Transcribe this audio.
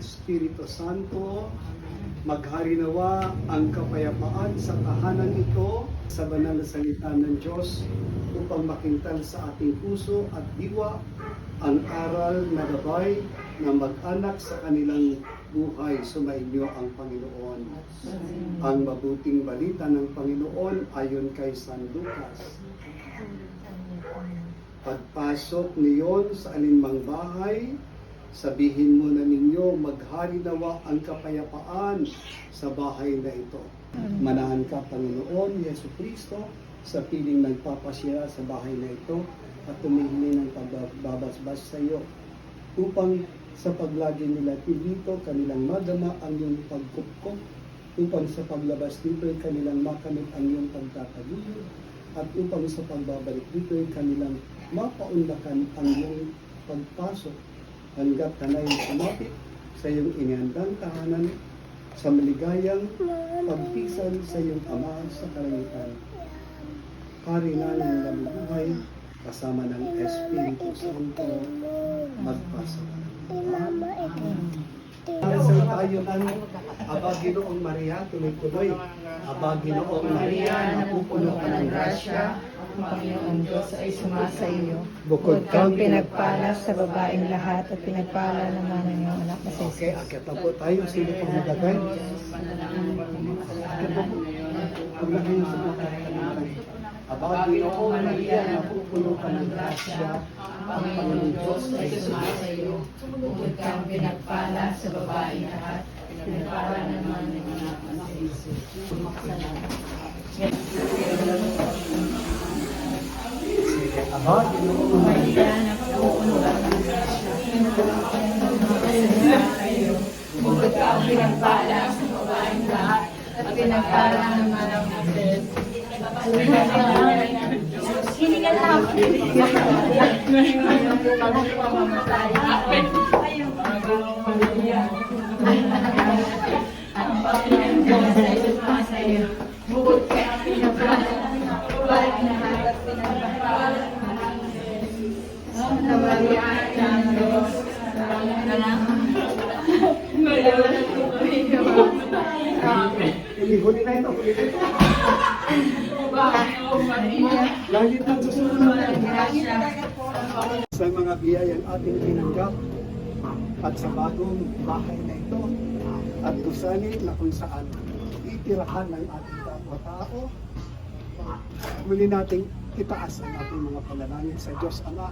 Espiritu Santo. Maghari nawa ang kapayapaan sa tahanan ito sa banal na salita ng Diyos upang makintal sa ating puso at diwa ang aral na gabay na mag-anak sa kanilang buhay. Sumainyo ang Panginoon. Ang mabuting balita ng Panginoon ayon kay San Lucas. Pagpasok niyon sa alinmang bahay, sabihin muna ninyo, maghari nawa ang kapayapaan sa bahay na ito. Manahan ka, Panginoon Yesu Kristo, sa piling nagpapasya sa bahay na ito at tumihingi ng pagbabasbas sa iyo upang sa paglagi nila dito kanilang madama ang iyong pagkupkop, upang sa paglabas dito kanilang makamit ang iyong pagtataguyod, at upang sa pagbabalik dito kanilang mapaunlakan ang iyong pagpasok hanggat kanay sumapit sa iyong inihandang tahanan sa maligayang pagpisan sa iyong Ama sa kalangitan. Hari namin na buhay kasama ng Espiritu Santo magpasa. Sa tayo ng Aba Ginoong Maria, tuloy-tuloy. Aba Ginoong Maria, napupuno ka ng grasya, Ang Panginoong Diyos ay sumasa iyo. bukod Kang kang pinagpala sa babaeng lahat at pinagpala naman ang iyong anak na si Okay, Jesus. akit na po tayo. Sino pang magagay? Akit na po. Paglagay sa mga kailangan. Aba Ginoong Maria, napupuno ka ng grasya, Ang Panginoong Diyos ay sumasa iyo. Bukod kang pinagpala sa babaeng lahat at pinagpala naman ang iyong anak na si Jesus. Aba Ginoong Maria, Napupuno ka ng grasya. Bukod kang pinagpala sa babaeng lahat at pinagpala naman ang Jesus. Hiningal na ako. Ang Panginoong Diyos ay sumasa iyo. Bukod kang pinagpala sa babaeng lahat at pinagpala naman ang Jesus. Santa Maria, Ina ng Diyos, salamat ka lang. Malawalan ko kami naman. huli na ito. Huli na ito. Panginoong Maria, Langit ng susunod ng grasya, sa mga biyayang ating tinanggap at sa bagong bahay na ito at kusanin na kung saan itirahan ng ating kapwa-tao. Muli nating itaas ang ating mga panalangin sa Diyos Ama.